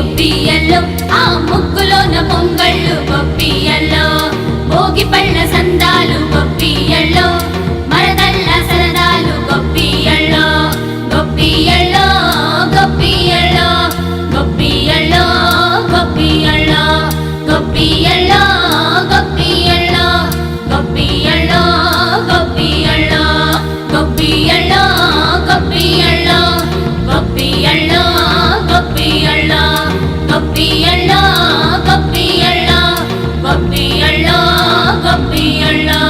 గొబ్బియల్లో ఆ ముగ్గులోన పొంగళ్ళు గొబ్బియల్లో భోగి పళ్ళ సందాలు గొబ్బియల్లో మరదళ్ళ సరదాలు గొబ్బియల్లో గొబ్బియల్లో గొబ్బియల్లో గొబ్బియల్లో గొబ్బియల్లో గొబ్బియల్లో గొబ్బియల్లో గొబ్బియల్లో గొబ్బియల్లో గొబ్బియల్లో గొబ్బియల్లో గొబ్బియల్లో గొబ్బియల్లో గొబ్బియల్లో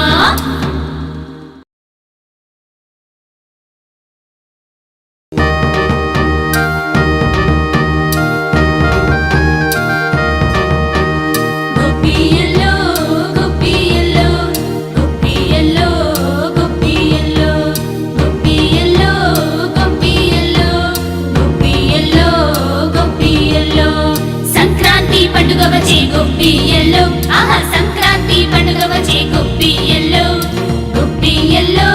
గొబ్బియల్లో గొబ్బియల్లో గొబ్బియల్లో గొబ్బియల్లో ఆహా సంక్రాంతి పండుగ వచ్చే గొబ్బియల్లో గొబ్బియల్లో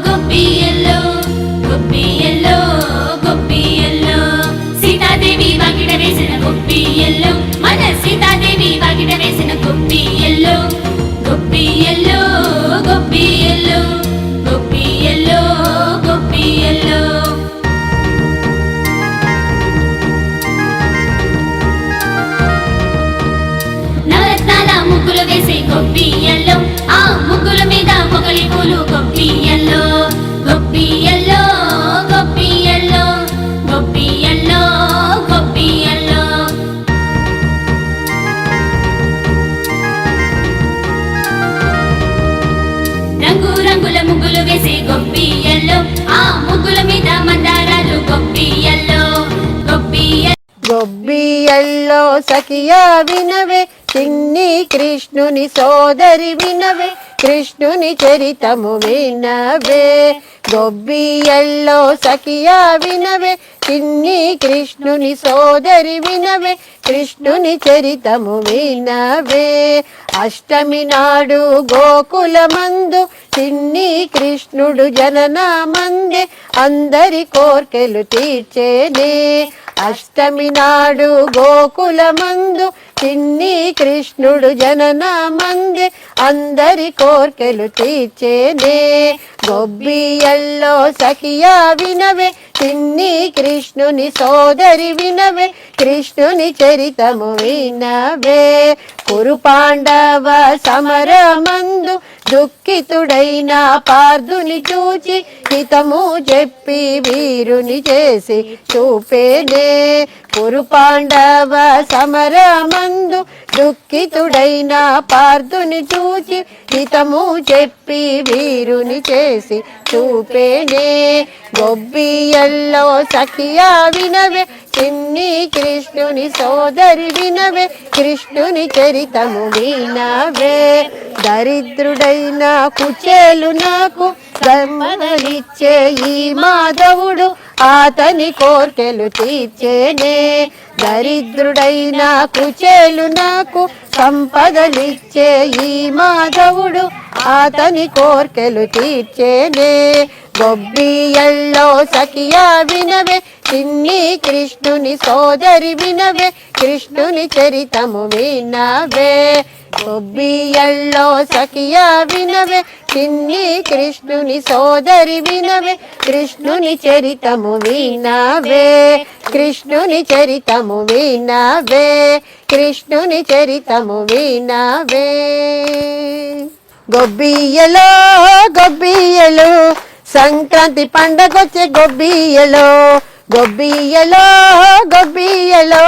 గొబ్బియల్లో గొబ్బియల్లో గొబ్బియల్లో సీతాదేవి వాకిట వేసిన గొబ్బియల్లో మన సీతాదేవి వాకిట వేసిన గొబ్బియల్లో గొబ్బియల్లో గొబ్బియల్లో గొబ్బియల్లో గొబ్బియల్లో ముగ్గులు వేసే గొబ్బియల్లో ఆ ముగ్గుల మీద మొగలి పూలు గొబ్బియల్లో గొబ్బియల్లో గొబ్బియల్లో గొబ్బియల్లో గొబ్బియల్లో రంగు రంగుల ముగ్గులు వేసే గొబ్బియల్లో ఆ ముగ్గుల మీద మందారాలు గొబ్బియల్లో గొబ్బియల్లో గొబ్బియల్లో సఖియా వినవే చిన్ని కృష్ణుని సోదరి వినవే కృష్ణుని చరితము వినవే గొబ్బియల్లో సఖియా వినవే చిన్ని కృష్ణుని సోదరి వినవే కృష్ణుని చరితము వినవే అష్టమి నాడు గోకులమందు చిన్ని కృష్ణుడు జననమందే అందరి కోర్కెలు తీర్చేనే అష్టమి నాడు గోకులమందు చిన్ని కృష్ణుడు జననమందే అందరి కోర్కెలు తీర్చేనే గొబ్బియల్లో సఖియా వినవే చిన్ని కృష్ణుని సోదరి వినవే కృష్ణుని చరితము వినవే కురు పాండవ సమరమందు దుఃఖితుడైన పార్థుని చూచి హితము చెప్పి వీరుని చేసి చూపేనే కురు పాండవ సమరమందు దుఃఖితుడైన పార్థుని చూచి హితము చెప్పి వీరుని చేసి చూపేనే గొబ్బియల్లో సఖియా వినవే చిన్ని కృష్ణుని సోదరి వినవే కృష్ణుని చరితము వినవే దరిద్రుడైన కుచేలు నాకు సంపదలిచ్చే ఈ మాధవుడు అతని కోర్కెలు తీర్చేనే దరిద్రుడైన కుచేలు నాకు సంపదలిచ్చే ఈ మాధవుడు అతని కోర్కెలు తీర్చేనే గొబ్బియల్లో సఖియా వినవే చిన్ని కృష్ణుని సోదరి వినవే కృష్ణుని చరితము వినవే గొబ్బియల్లో సఖియా వినవే చిన్ని కృష్ణుని సోదరి వినవే కృష్ణుని చరితము వినవే కృష్ణుని చరితము వినవే కృష్ణుని చరితము వినవే గొబ్బియలో గొబ్బియలో సంక్రాంతి పండగొచ్చే గొబ్బియలో గొబ్బియలో గొబ్బియలో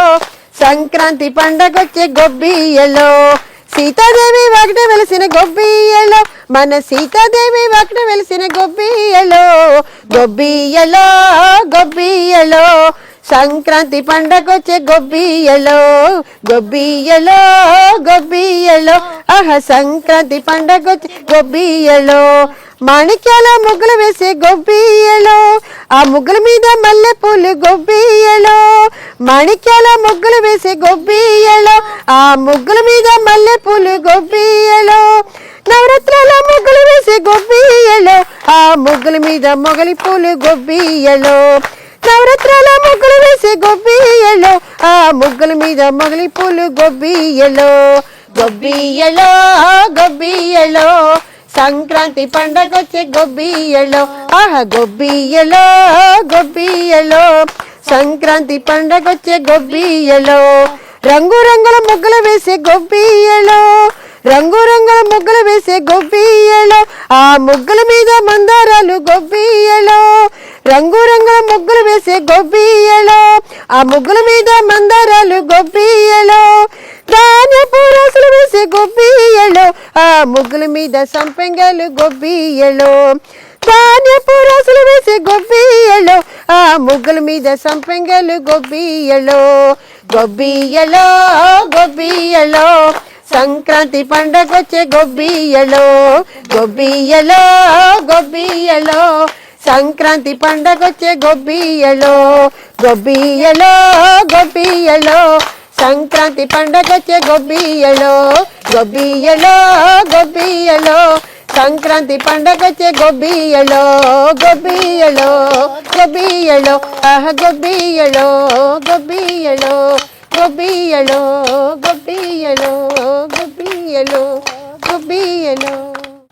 సంక్రాంతి పండగొచ్చే గొబ్బియలో సీతాదేవి వాకిట వెలిసిన గొబ్బియలో మన సీతాదేవి వాకిట వెలిసిన గొబ్బియలో గొబ్బియలో గొబ్బియలో సంక్రాంతి పండగొచ్చే గొబ్బియలో గొబ్బియలో గొబ్బియలో ఆహా సంక్రాంతి పండగొచ్చే గొబ్బియలో మాణిక్యాల ముగ్గులు వేసే గొబ్బియలో ఆ ముగ్గుల మీద మల్లె పూలు గొబ్బియలో మాణిక్యాల ముగ్గులు వేసే గొబ్బియలో ఆ ముగ్గుల మీద మల్లె పూలు గొబ్బియలో నవరత్నాల ముగ్గులు వేసే గొబ్బియలో ఆ ముగ్గుల మీద మొగలి పూలు గొబ్బియలో నవరత్నాల ముగ్గులు వేసే గొబ్బియ్యలో ఆ ముగ్గుల మీద మొగలి పూలు గొబ్బియ్యలో గొబ్బియ్యలో గొబ్బియ్యలో సంక్రాంతి పండగొచ్చే గొబ్బియ్యలో ఆహా గొబ్బియ్యలో గొబ్బియ్యలో సంక్రాంతి పండగొచ్చే గొబ్బియ్యలో రంగు రంగుల ముగ్గులు వేసే గొబ్బియ్యలో రంగు రంగుల ముగ్గులు వేసే గొబ్బియ్యలో ఆ ముగ్గుల మీద మందారాలు గొబ్బియ్యలో రంగు రంగుల ముగ్గులు వేసే గొబ్బియ్యలో ఆ ముగ్గుల మీద మందారాలు గొబ్బియ్యలో ధాన్యపు రాసులు వేసే గొబ్బియ్యలో ఆ ముగ్గుల మీద సంపెంగలు గొబ్బియ్యలో ధాన్యపు రాసులు వేసే గొబ్బియ్యలో ఆ ముగ్గుల మీద సంపెంగలు గొబ్బియ్యలో గొబ్బియ్యలో గొబ్బియ్యలో సంక్రాంతి పండగొచ్చే గొబ్బియ్యలో గొబ్బియ్యలో గొబ్బియ్యలో సంక్రాంతి పండగొచ్చే గొబ్బియ్యలో గొబ్బియ్యలో గొబ్బియ్యలో సంక్రాంతి పండగొచ్చే గొబ్బియ్యలో గొబ్బియ్యలో గొబ్బియ్యలో సంక్రాంతి పండగొచ్చే గొబ్బియ్యలో గొబ్బియ్యలో గొబ్బియ్యలో ఆహ గొబ్బియ్యలో గొబ్బియ్యలో గొబ్బియ్యలో గొబ్బియ్యలో గొబ్బియ్యలో గొబ్బియ్యలో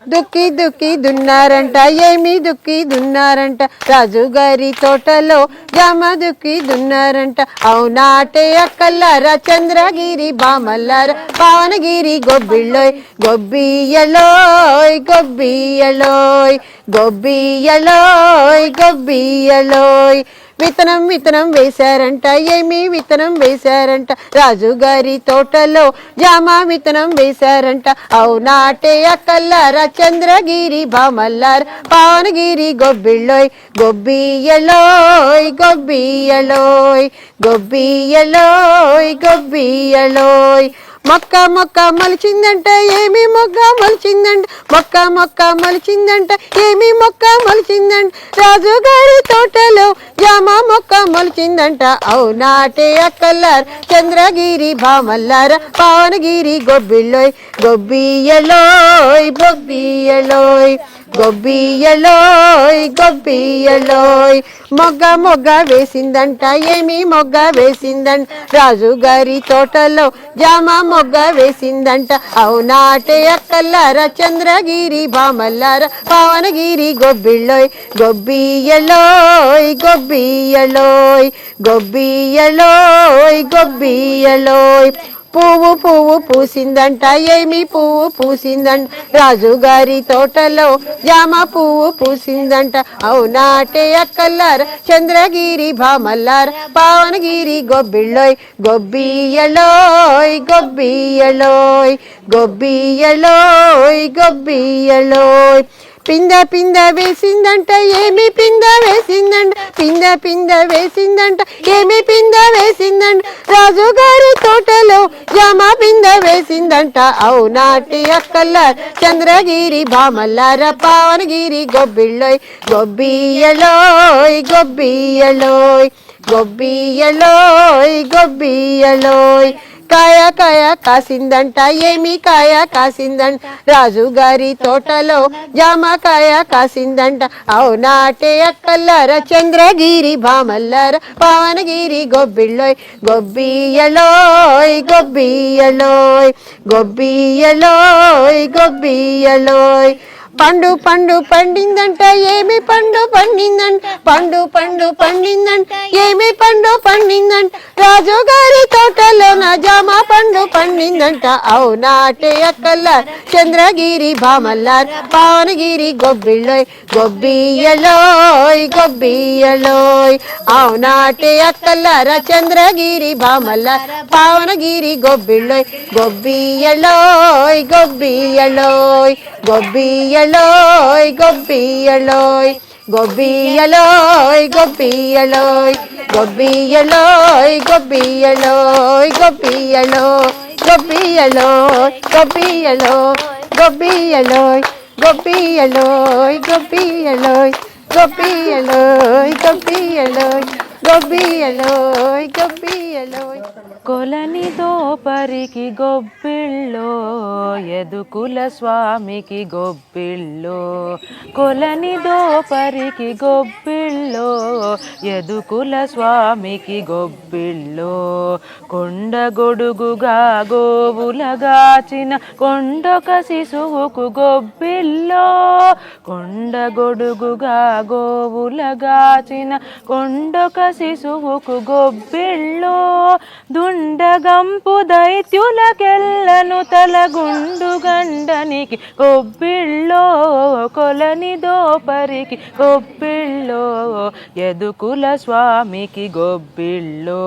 దుక్కి దుక్కి దున్నారంట ఏమి దుక్కి దున్నారంట రాజుగారి తోటలో జామ దుక్కి దున్నారంట అవునాటే అక్కల్లారా చంద్రగిరి బామల్లారా పావనగిరి గొబ్బిళ్ళోయ్ గొబ్బియ్యలోయ్ గొబ్బియ్యలోయ్ గొబ్బియ్యలోయ్ గొబ్బియ్యలోయ్ విత్తనం విత్తనం వేశారంట ఏమి విత్తనం వేశారంట రాజుగారి తోటలో జామ విత్తనం వేశారంట అవునాటే అక్కల్లారా చంద్రగిరి భామల్లారా పావనగిరి గొబ్బిళ్ళోయ్ గొబ్బియ్యలోయ్ గొబ్బియ్యలోయ్ గొబ్బియ్యలోయ్ గొబ్బియ్యలోయ్ మొక్క మొక్క మొలిచిందంట ఏమి మొక్క మొలిచిందంట మొక్క మొక్క మొలిచిందంట ఏమి మొక్క మొలిచిందంట రాజుగారి తోటలో జామ మొక్క మొలిచిందంట అవునాటే అక్కల్లార చంద్రగిరి భామల్లారా పావనగిరి గొబ్బిళ్ళోయ్ గొబ్బియ్యలోయ్ గొబ్బియ్యలోయ్ గొబ్బియ్యలోయ్ గొబ్బియ్యలోయ్ మొగ్గ మొగ్గ వేసిందంట ఏమి మొగ్గ వేసిందంట రాజుగారి తోటలో జామ మొగ్గ వేసిందంట అవునాటే అక్కల్లారా చంద్రగిరి భామల్లారా పావనగిరి గొబ్బిళ్ళోయ్ గొబ్బియ్యలోయ్ గొబ్బియ్యలోయ్ గొబ్బియ్యలోయ్ గొబ్బియ్యలోయ్ పువ్వు పువ్వు పూసిందంట ఏమి పువ్వు పూసిందంట రాజుగారి తోటలో జామ పువ్వు పూసిందంట అవునాటే అక్కల్లారా చంద్రగిరి భామల్లారా పావనగిరి గొబ్బిళ్ళోయ్ గొబ్బియ్యలోయ్ గొబ్బియ్యలోయ్ గొబ్బియ్యలోయ్ గొబ్బియ్యలోయ్ పింద పింద వేసిందంట ఏమి పింద వేసిందంట పింద పింద వేసిందంట ఏమి పింద వేసిందంట రాజుగారి తోటలో జామ పింద వేసిందంట అవునాటి అక్కల్లార చంద్రగిరి భామల్లారా పావనగిరి గొబ్బిళ్ళోయ్ గొబ్బియ్యలోయ్ గొబ్బియ్యలోయ్ గొబ్బియ్యలోయ్ గొబ్బియ్యలోయ్ కాయ కాయ కాసిందంట ఏమి కాయ కాసిందంట రాజుగారి తోటలో జామకాయ కాసిందంట అవునాటే అక్కల్లారా చంద్రగిరి భామల్లారా పావనగిరి గొబ్బిళ్ళోయ్ గొబ్బియ్యలోయ్ గొబ్బియ్యలోయ్ గొబ్బియ్యలోయ్ గొబ్బియ్యలోయ్ పండు పండు పండిందంట ఏమి పండు పండిందంట పండు పండు పండిందంట ఏమి పండు పండిందంట రాజుగారి తోటలో నా జామ పండు పండిందంట అవునాటే అక్కల్లార చంద్రగిరి భామల్లార పావనగిరి గొబ్బిళ్ళోయ్ గొబ్బియ్యలోయ్ గొబ్బియ్యలోయ్ అవునాటే అక్కల్లార చంద్రగిరి భామల్లార పావనగిరి గొబ్బిళ్ళోయ్ గొబ్బియ్యలోయ్ గొబ్బియ్యలోయ్ గొబ్బియ్యలోయ్ గొబ్బియ్యలోయ్ గొబ్బియ్యలోయ్ గొబ్బియ్యలోయ్ గొబ్బియ్యలోయ్ గొబ్బియ్యలోయ్ గొబ్బియ్యలోయ్ గొబ్బియ్యలోయ్ గొబ్బియ్యలోయ్ గొబ్బియ్యలోయ్ గొబ్బియ్యలోయ్ గొబ్బియ్యలోయ్ గొబ్బియ్యలోయ్ గొబ్బియ్యలోయ్ గొబ్బియలోయ్ గొబ్బియలోయ్. కొలని దోపరికి గొబ్బిళ్ళో యదుకుల స్వామికి గొబ్బిళ్ళో కొలని దోపరికి గొబ్బిళ్ళో యదుకుల స్వామికి గొబ్బిళ్ళో కొండ గొడుగుగా గోవులగాచిన కొండొక శిశువుకు గొబ్బిళ్ళో కొండ గొడుగుగా గోవులగాచిన కొండొక శిశువుకు గొబ్బిళ్ళో దుండగంపు దైత్యులకెల్లను తలగుండు గండనికి గొబ్బిళ్ళో కొలని దోపరికి గొబ్బిళ్ళో యదుకుల స్వామికి గొబ్బిళ్ళో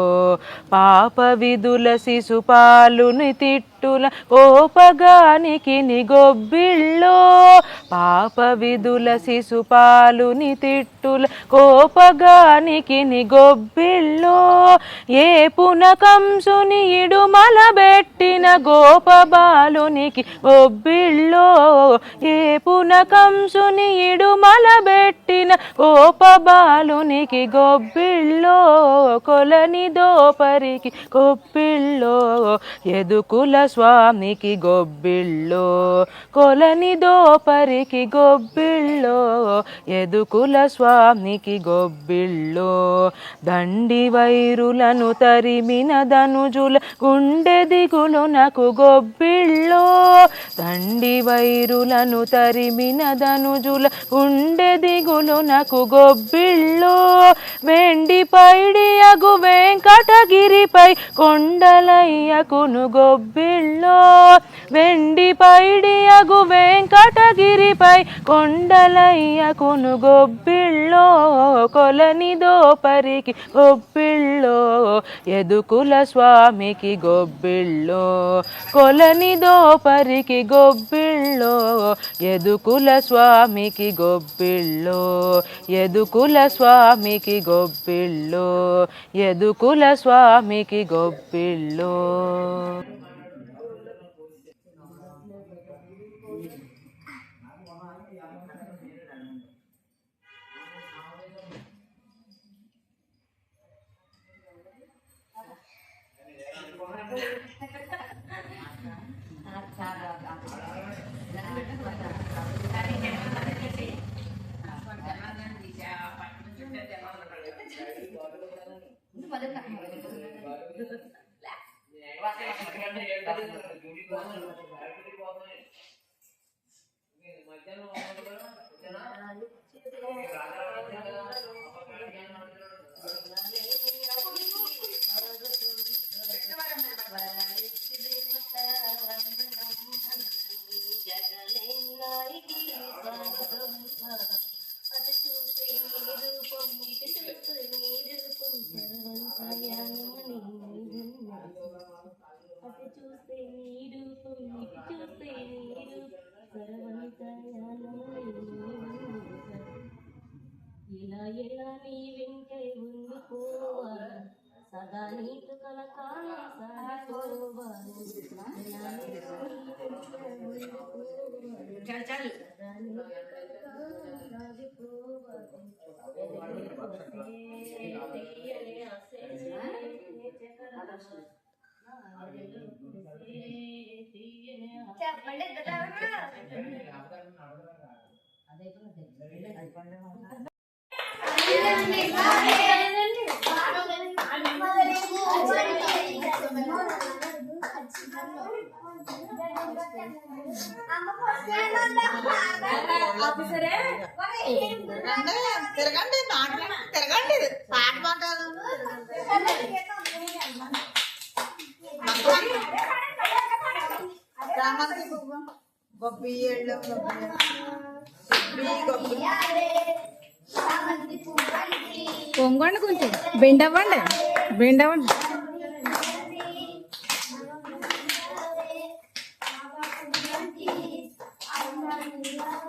పాప విధుల శిశుపాలుని తిట్టుల కోపగానికి గొబ్బిళ్ళో పాప విధుల శిశుపాలుని తిట్టుల కోపగానికి గొబ్బిళ్ళో ఏ పునకంసుని ఇడుమల బెట్టిన గోపబాలునికి గొబ్బిళ్ళో ఏ పునకంసుని ఇడుమల బెట్టిన గోపబాలునికి గొబ్బిళ్ళో కొలని దోపరికి గొబ్బిళ్ళో యదుకుల స్వామికి గొబ్బిళ్ళో కొలని దోపరికి గొబ్బిళ్ళో యదుకుల స్వామికి గొబ్బిళ్ళో దండి వైరులను తరిమిన ధనుజుల గుండె దిగులునకు గొబ్బిళ్ళో దండి వైరులను తరిమిన ధనుజుల గుండె దిగులునకు గొబ్బిళ్ళో వెండి పైడి అగు వెంకటగిరిపై కొండలయ్యకును గొబ్బిళ్ళో వెండి పైడి అగు వెంకటగిరిపై కొండలయ్యకును గొబ్బిళ్ళో కొలని దోపరికి గొబ్బిళ్ళో యదుకుల స్వామికి గొబ్బిళ్ళో కొలని దోపరికి గొబ్బిళ్ళో యదుకుల స్వామికి గొబ్బిళ్ళో యదుకుల స్వామికి గొబ్బిళ్ళో యదుకుల స్వామికి గొబ్బిళ్ళో. ఇలా ఎలా నీ వెంకై ఉండిపోవాలి సదా నీకు కలకాలం సాగిపోవాలి తిరగండి తిరగండి పాట పాడారు గొబ్బిళ్ళు పొంగండి కొంచెం బెండవ్వండి బెండవ్వండి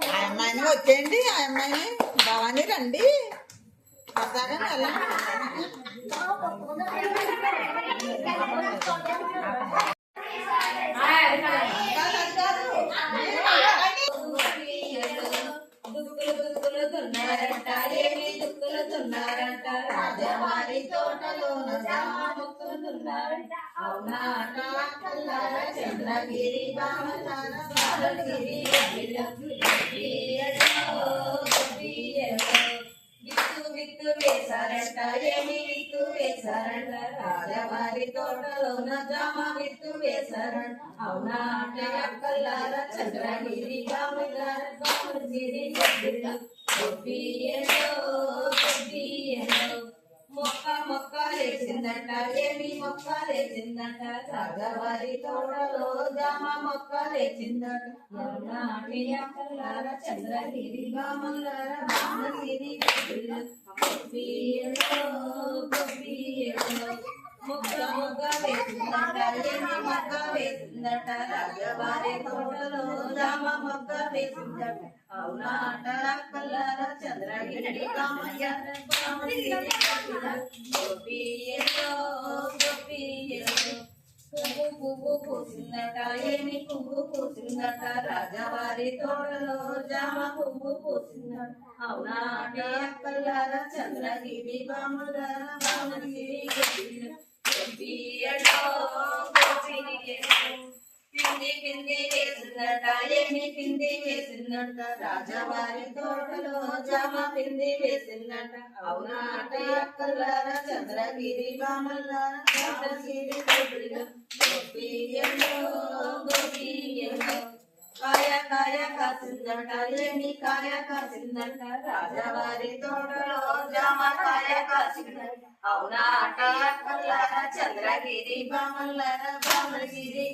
ఆ అమ్మాయిని వచ్చేయండి ఆ అమ్మాయిని భవానీ రండి కొత్తగా ఎలా దుక్కులు దున్నారంట రాజవారి తోటలోన జామ మొక్కుతున్నాడు అవునా కల్లార చంద్రగిరి బామలార బాలగిరి విత్తు వేశారంట ఏమి విత్తు వేశారంట రాజవారి తోటలోన జామ విత్తు వేశారంట అవునా కల్లార చంద్రగిరి బామలార బాలగిరి మొక్క లేచిందట ఏమి మొక్క లేచిందట రాజవారి తోటలో జామ మొక్క లేచిందట చంద్రగిరి బామలార బామగిరి మొక్క వేసిందట ఏమి మొక్క వేసిందట రాజవారి తోటలో జామ మొక్క వేసిందట అవునా కల్లార చంద్రగిరి బామయ్య పువ్వు పూసిందట ఏమి పువ్వు పూసిందట రాజవారి తోటలో జామ పువ్వు పూసిందట అవునా కల్లార చంద్రగిరి బామలార బామగిరి పిండి పిండి వేసిందట ఏమి పిండి వేసిందట రాజవారి తోటలో జామ పిండి వేసిందట అవునా కల్లార చంద్రగిరి బామలార బామగిరి కాయ కాయ కాసిందట ఏమి కాయ కాసిందట రాజవారి తోటలో జామ కాయ కాసిందట అవునా కల్లార చంద్రగిరి బామలార బామగిరి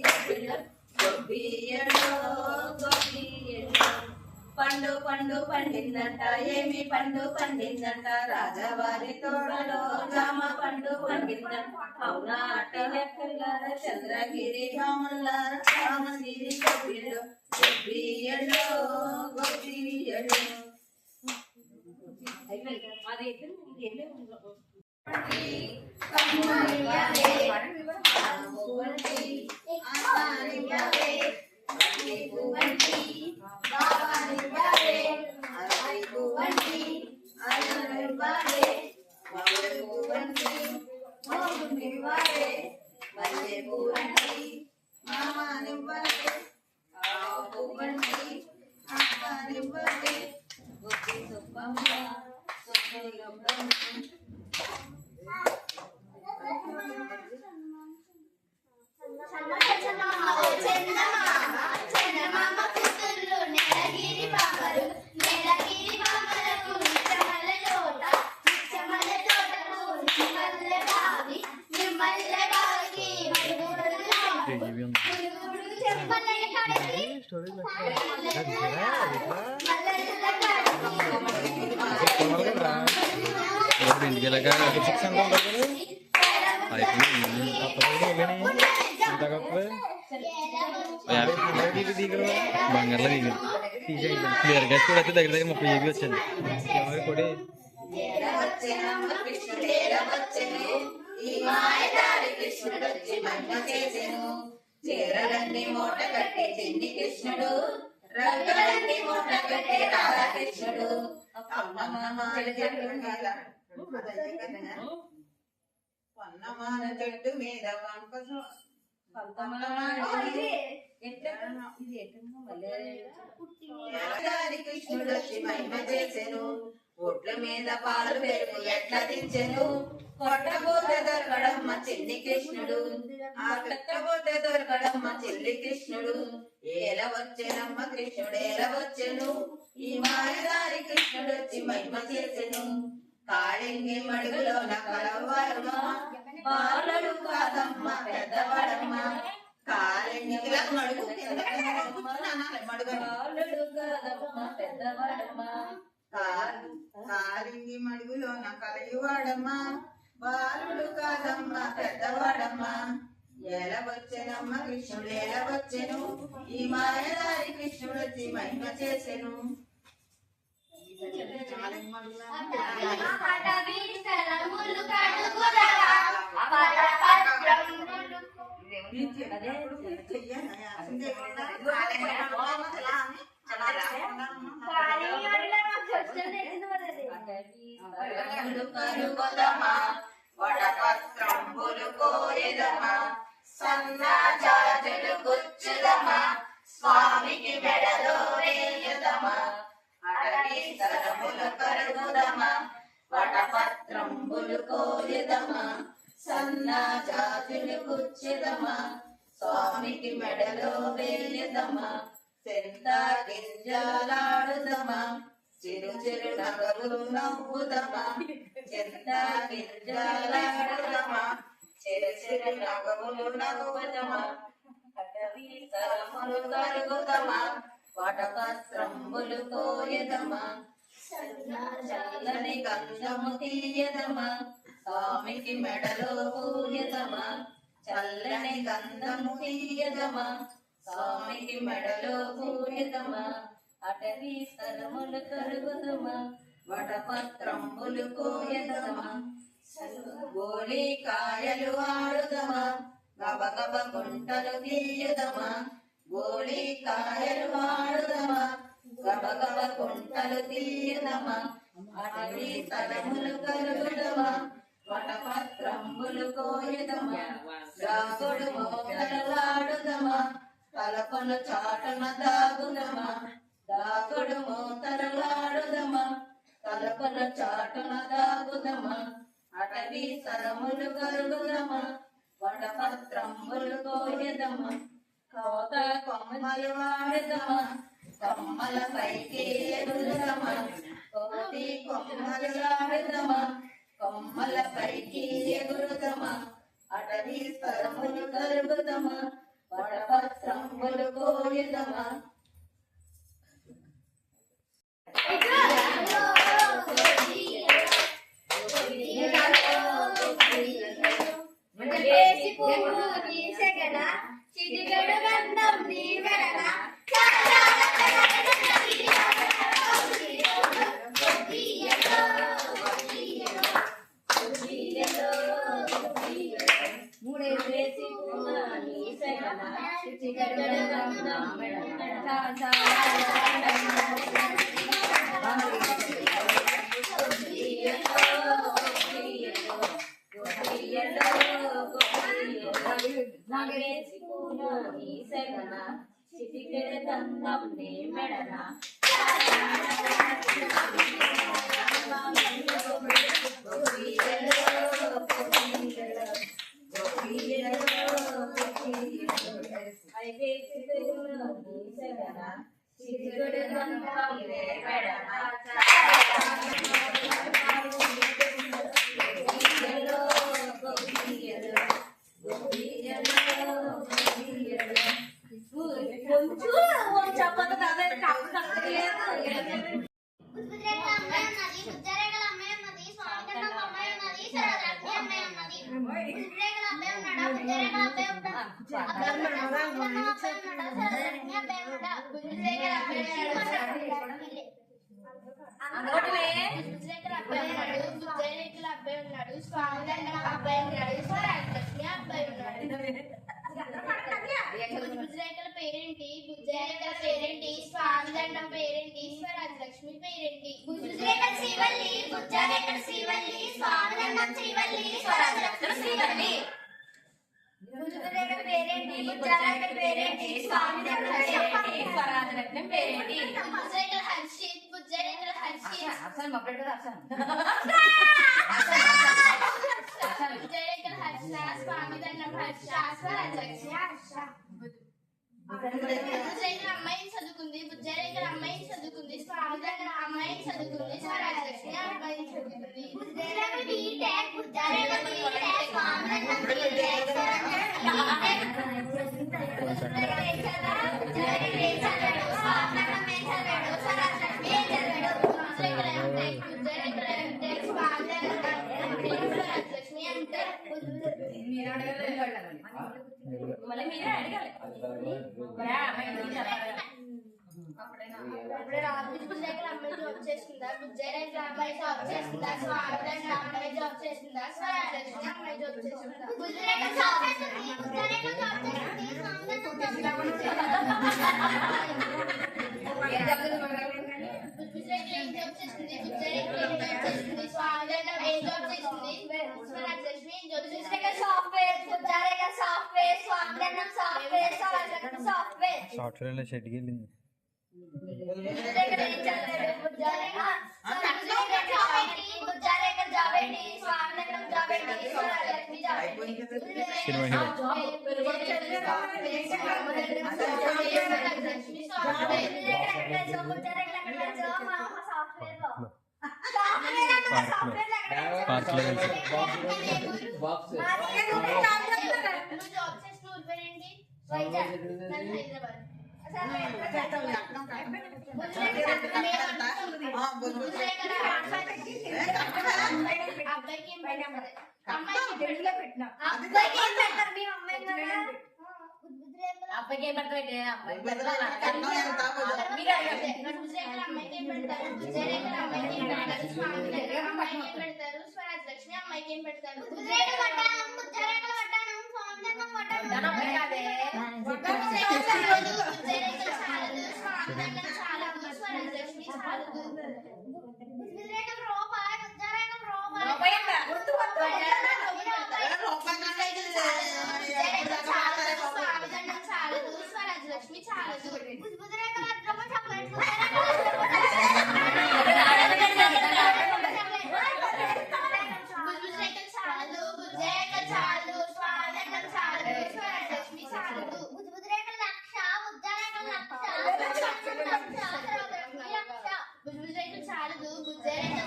పండు పండు పండిందంట ఏమి పండు పండిందంట రాజవారి తోటలో జామ పండు పండిందంట అవునా కల్లార చంద్రగిరి బామలార బామగిరి ఇంటికి వెళ్ళాక సిక్స్ ఎంత ఉంటుంది బంగారులో దిగు వేరగాసి కూడా అయితే దగ్గర దగ్గర 30 ఏబీ వచ్చింది ఎవరి కొడి చీరలన్నీ మూట కట్టి చిన్ని కృష్ణుడు రంగులన్నీ మూట కట్టి రాధాకృష్ణుడు పన్నమాన చెట్టు మీద కృష్ణుడు వచ్చి మహిమ చేసెను ఒట్ల మీద పాలు పెరుగు ఎట్లా దించెను కొట్టబోతే దొరకడమ్మ చిన్ని కృష్ణుడు ఆ కొట్టబోతే దొరకడమ్మ చిల్లి కృష్ణుడు ఏల వచ్చెనమ్మ కృష్ణుడు ఏల వచ్చెను ఈ మాయదారి కృష్ణుడు వచ్చి మహిమ చేసెను కాళింగి మడుగులోన కలవాడమ్మ బాలడు కాదమ్మ పెద్దవాడమ్మ కాళింగి మడుగు బాలుడు కాదమ్మ పెద్దవాడమ్మ కాళింగి మడుగులోన కలయువాడమ్మ బాలుడు కాదమ్మ పెద్దవాడమ్మ ఎలా వచ్చెనమ్మ కృష్ణుడు ఎలా వచ్చెను ఈ మాయదారి కృష్ణుడు వచ్చి మహిమ చేసెను కూయదమా సన్నా జాజులు గుచ్చెదమా స్వామికి మెడలో వేయదమా చెంత గింజలాడుదమా చిరు చిరు నగలు నవ్వుదమా చెంత గింజలాడుదమా చిరు చిరు నగములు నవ్వుదమా అటవీ తరములు కరుగుదమా వటవస్త్రంబులు కోయదమా చల్లని గంధము తీయదమా స్వామికి మెడలో పూయదమా చల్లని గంధము తీయదమా స్వామికి మెడలో పూయదమా అటవీ స్థలములు కరుగుదమా వటపత్రంబులు కోయదమా గోళీ కాయలు ఆడుదమా గబగబ గుంటలు తీయదమా గోళీ కాయలు ఆడుదమా గబగబ గుంటలు తీయదమా అటవీ స్థలములు కరుగుదమా వటపత్రంబులు కోయదమా రాగుడు మోతలాడుదమా తలపను చాటున దాగుదమా దాగుడు మోతలాడుదమా తలపను చాటున దాగుదమా అటవీ స్థలములు కరుగుదమా వటపత్రంబులు కోయదమా కోత కొమ్మలు వాడుదమా కొమ్మల పైకి ఎగురుదమా కోతి కొమ్మలు వాడుదమా కొమ్మల పైకి ఎగురుదమా అటవీ స్థలములు కరుగుదమా వటపత్రంబులు కోయదమా చిటికెడు గంధం నీ వెడల చిటికెడు గంధం నీ మెడల చిటికెడు గంధం నీ మెడల బుజ్జిరేఖల పేరేంటి బుజ్జిరేఖల పేరేంటి స్వామి దండం పేరేంటి స్వరాజలక్ష్మి పేరేంటి బుజ్జిరేఖల శ్రీవల్లి బుజ్జిరేఖల శ్రీవల్లి స్వామి దండం శ్రీవల్లి స్వరాజలక్ష్మి శ్రీవల్లి బుజ్జిరేఖల పేరేంటి బుజ్జిరేఖల పేరేంటి స్వామి దండం పేరేంటి స్వరాజలక్ష్మి పేరేంటి బుజ్జిరేఖల హర్షిత్ బుజ్జిరేఖల హర్షిత్ బుజ్జిరేఖల హర్ష స్వామి దండం హర్ష స్వరాజలక్ష్మి హర్ష బుజ్జిరేఖల అమ్మాయి చదువుకుంది బుజ్జిరేఖల అమ్మాయి చదువుకుంది స్వామి దగ్గర అమ్మాయి చదువుకుంది స్వరాజలక్ష్మి అమ్మాయి చదువుకుంది బుజ్జిరేఖల బీటెక్ బుజ్జిరేఖల బీటెక్ స్వామి దగ్గర బీటెక్ మళ్ళీ మీరే అడగాలి బుజ్జిరేఖల అమ్మాయి జాబ్ చేస్తుందా బుజ్జిరేఖల అమ్మాయి జాబ్ చేస్తుందా స్వామి దగ్గర అమ్మాయి జాబ్ చేస్తుందా స్వరాజలక్ష్మి అమ్మాయి జాబ్ చేస్తుందా బుజ్జిరేఖల జాబ్ చేస్తుంది బుజ్జిరేఖల జాబ్ చేస్తుంది స్వామి దగ్గర బుజ్జిరేఖల ఏం జాబ్ చేస్తుంది బుజ్జిరేఖల ఏం జాబ్ చేస్తుంది స్వామి దగ్గర ఏం జాబ్ చేస్తుంది స్వరాజలక్ష్మి ఏం జాబ్ చేస్తుంది సాఫ్ట్వేర్ బుజ్జిరేఖల సాఫ్ట్వేర్ స్వామి దగ్గర సాఫ్ట్వేర్ స్వరాజలక్ష్మి సాఫ్ట్వేర్ సాఫ్ట్వేర్ షెడ్కి వెళ్ళింది. బుజ్జిరేఖల ఏం చదివాడు బుజ్జిరేఖల జాబెట్టి స్వామి దండం జాబెట్టి స్వరాజ్యలక్ష్మి జాబెట్టి సినిమా హీరో లక్ష్మి స్వామి పార్క్లో కలిసి జాబ్ చేసిన ఊరి పేరేంటి వైజాగ్ హైదరాబాద్ అబ్బాయికి ఏం పెట్టారు అమ్మాయికి పెట్టిన అబ్బాయికి ఏం పెట్టారు మీ అమ్మాయి కదా అప్పకే పడతాయి అమ్మాయి అమ్మాయికి ఏం పెడతారు గుజరేకల అమ్మాయికి ఏం పెడతారు స్వామి దగ్గర అమ్మాయికి ఏం పెడతారు స్వరాజ్ లక్ష్మి అమ్మాయికి ఏం పెడతారు గుజరేకల వడ్డానం గుజరేకల వడ్డానం స్వామి దగ్గర వడ్డానం గుజరేకల చాలదు స్వామి దగ్గర చాలదు స్వరాజ్ లక్ష్మి చాలదు గుజరేకల రూపాయి గుజరేకల రూపాయి చాలదు స్వరాజ్ లక్ష్మి చాలదు గుజరేకల అట్లమ్మ చాక్లెట్ చాలదు గుజరేకల చాలదు స్వామి చాలదు స్వరాజ్ లక్ష్మి చాలదు గుజరేకల లక్ష గుజరేకల లక్ష గుజరేకల చాలదు గుజరేకల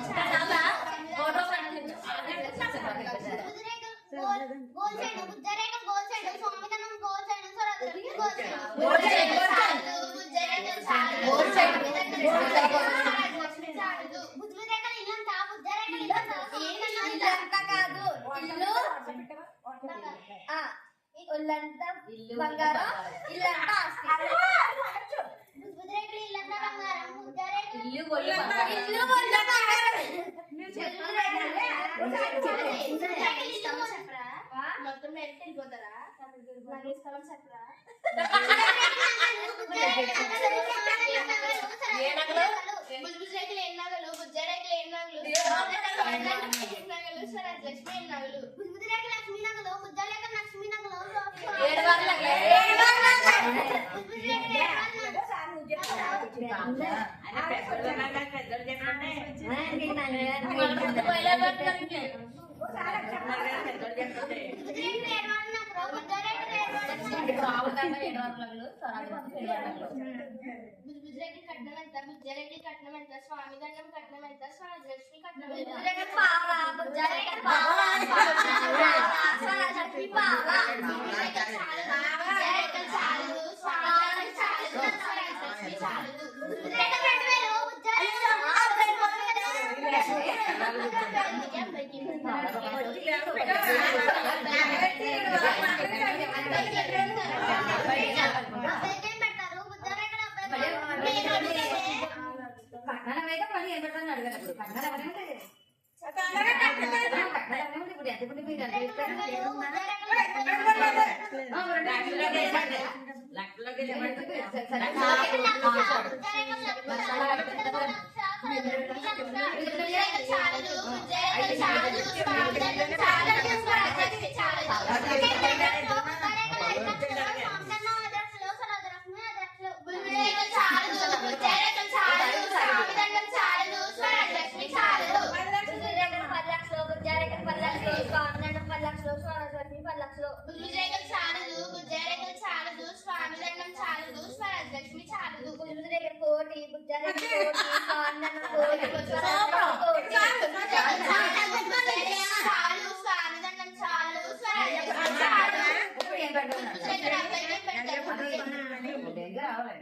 చాలదు గోల్ సైడ్ గుజరేకల గోల్ సైడ్ స్వామి దండం goal side Swaraj Lakshmi goal side చాలదు గుజరేకల చాలదు గోల్ సైడ్ స్వరాజ్ లక్ష్మి చాలదు గుజరేకల ఇల్లంతా గుజరేకల ఇల్లంతా ఇల్లంతా కాదు ఇల్లు ఇల్లంతా బంగారం ఇల్లంతా ఆస్తి గుజరేకల ఇల్లంతా బంగారం గుజరేకల ఇల్లు ఇల్లు ఒళ్ళ బంగారం చెప్పరా మొత్తం నెట్ వెళ్ళిపోతారా నాకు ఇస్తామని చెప్పరా బుజ్జరేకలు ఏం నగలు బుజ్జరేకలు ఏం నగలు స్వరాజ్ లక్ష్మి ఏం నగలు బుజ్జరేక లక్ష్మి నగలు బుజ్జరేక లక్ష్మి నగలు బుజ్జరేకి కట్నం ఎంత బుజ్జరేకి కట్నం ఎంత స్వామి దండం కట్నం ఎంత స్వరాజ్ లక్ష్మి కట్నం ఎంత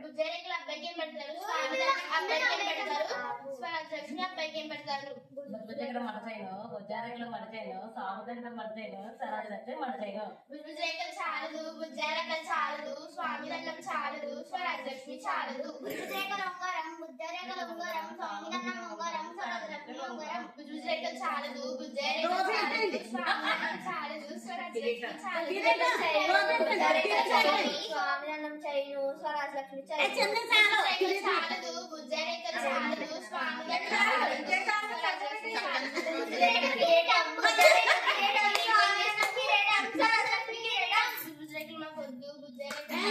బుజ్జరేకల అబ్బాయికి ఏం పెడతారు స్వామి అబ్బాయికి ఏం పెడతారు స్వరాజ్ లక్ష్మి అబ్బాయికి ఏం పెడతారు బుజ్జరేకల మడచైను బుజ్జారేకల మడచైను సాముదండం మడచైను సరాజు లక్ష్మి మడచైను బుజ్జరేకలు చాలదు బుజ్జరేకలు చాలదు స్వామి దండం చాలదు స్వరాజ్ లక్ష్మి చాలదు బుజ్జరేకల ఉంగరం బుజ్జరేకల ఉంగరం స్వామి దండం ఉంగరం స్వరాజ్ లక్ష్మి ఉంగరం బుజ్జరేకలు చాలదు బుజ్జరేకలు చాలదు స్వామి దండం చాలదు స్వరాజ్ లక్ష్మి చాలదు బుజ్జరేకలు చాలదు స్వామి దండం చైను స్వరాజ్ లక్ష్మి చాలదు బుజ్జరేకలు చాలదు స్వామి దండం చాలదు స్వరాజ్ లక్ష్మి చాలదు బుజ్జరేకలు కిరీటం బుజ్జరేకలు కిరీటం స్వామి దండం కిరీటం స్వరాజ్ లక్ష్మి కిరీటం బుజ్జరేకలు మాకు వద్దు బుజ్జరేకలు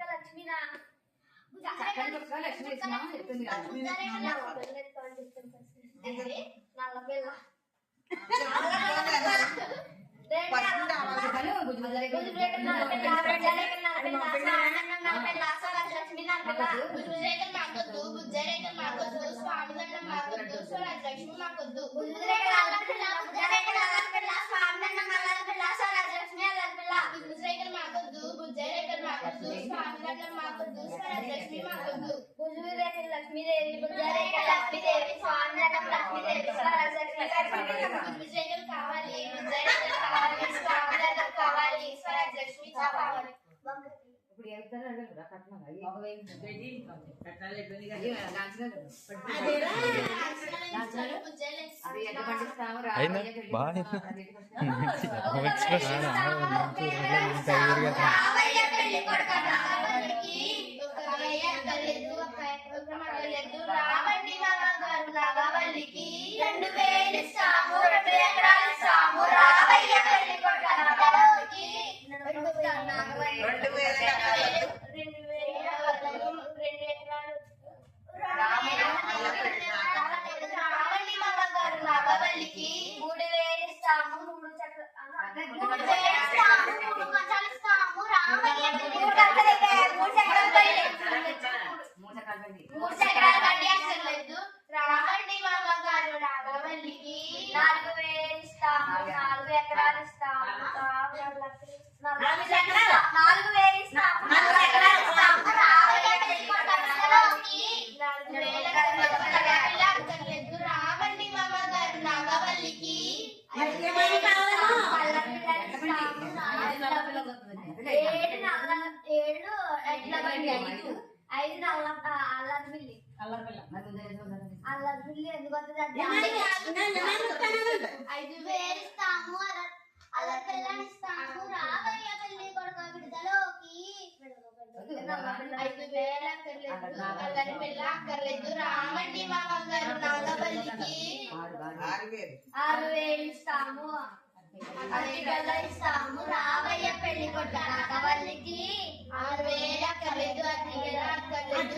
లక్ష్మీనా చక్కని పుస్తకాలు లక్ష్మి ఇస్తున్నామని చెప్తుంది కదా. నల్ల పిల్ల లక్ష్మీదేవి లక్ష్మీదేవి స్వామి లక్ష్మీదేవి కావాలి కావాలి లక్ష్మి కావాలి. ఇప్పుడు వెళ్తాను కట్నం అయిందా బాగా రావండి నాగవల్లికి 2000 ఇస్తాము 2 ఎకరాలు ఇస్తాము రావయ్య పెళ్లి కొడుకు నాగవల్లికి 2 ఎకరాలు రావండి మామగారు నాగవల్లికి 3000 ఇస్తాము 3 మంచాలు ఇస్తాము రావయ్య పెళ్లి మూడు చక్రాల బండి అక్కర్లేదు రావండి మామగారు నాగవల్లికి 4000 ఇస్తాము 4 ఎకరాలు ఇస్తాము 4000 ఇస్తాము 4 ఎకరాలు ఇస్తాము రావయ్య పెళ్లి అక్కర్లేదు రావండి మామగారు నాగవల్లికి 5 అల్లరి పిల్లి ఎందుకు వస్తుంది 5000 ఇస్తాము అల్లరి పిల్లని ఇస్తాము రావయ్య పెళ్లి కొడుకు విడుదలకి 5000 అక్కర్లేదు అల్లరి పిల్ల అక్కర్లేదు రావండి మామగారు నాగవల్లికి 6000 ఇస్తాము అరటిగల్ల ఇస్తాము రావయ్య పెళ్లి కొడుకు నాగవల్లికి 6000 అక్కర్లేదు అరటిగల్ల అక్కర్లేదు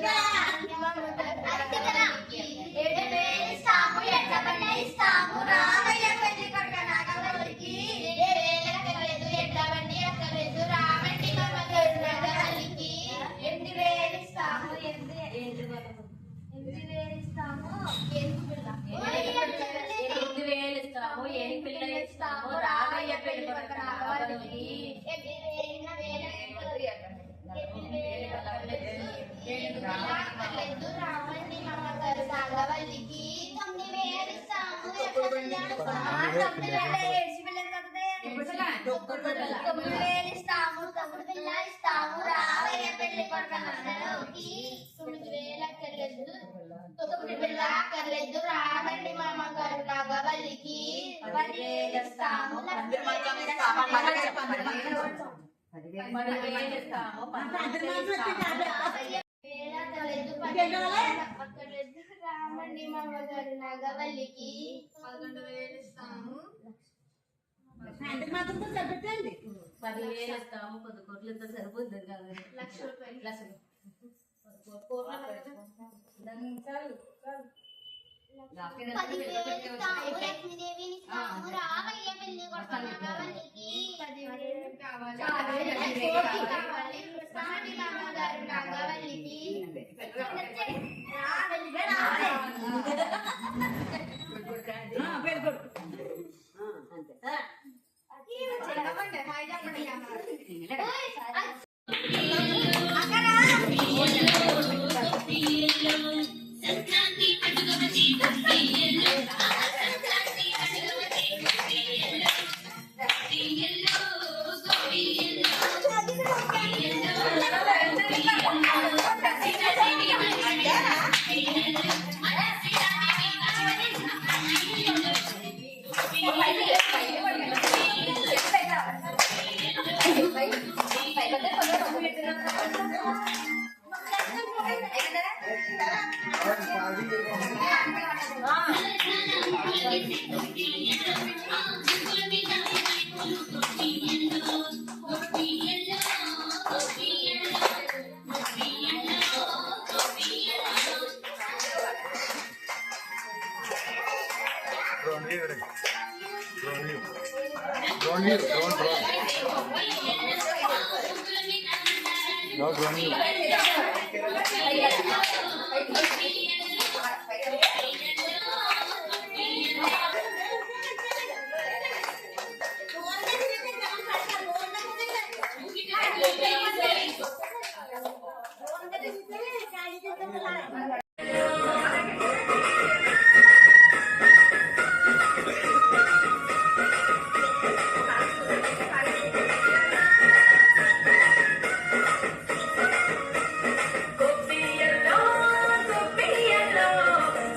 7000 ఇస్తాము ఎడ్లబండి ఇస్తాము రావయ్య పెళ్లి కొడుకు నాగవల్లికి 7000 అక్కర్లేదు ఎడ్లబండి అక్కర్లేదు రావండి మామగారు నాగవల్లికి 8000 ఇస్తాము 8000 ఇస్తాము 8000 ఇస్తాము ఏం పిల్ల ఇస్తాము రావయ్య పెళ్లి కొడుకు నాగవల్లికి 8000 రావండి మామగారు నాగవల్లికి 9000 ఇస్తాము 9000 ఇస్తాము తమ్ముడు పిల్ల ఇస్తాము రావయ్య పెళ్లి కొడుకు నాగవల్లికి 9000 అక్కర్లేదు తొమ్మిది పిల్ల అక్కర్లేదు రావండి మామగారు నాగవల్లికి 10,000 ఇస్తాము 10,000 ఇస్తాము 10,000 అక్కర్లేదు రావండి మామగారు నాగవల్లికి 11,000 ఇస్తాము 10,000 ఇస్తాము 10 కోట్లు ఇస్తే సరిపోతుంది కదా ₹1,00,000 10,000 ఇస్తాము లక్ష్మీదేవిని ఇస్తాము రావయ్య పెళ్లి కొడుకు నాగవల్లికి 10,000 కావాలి రావండి మామగారు నాగవల్లికి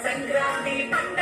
సంక్రాంతి పండుగ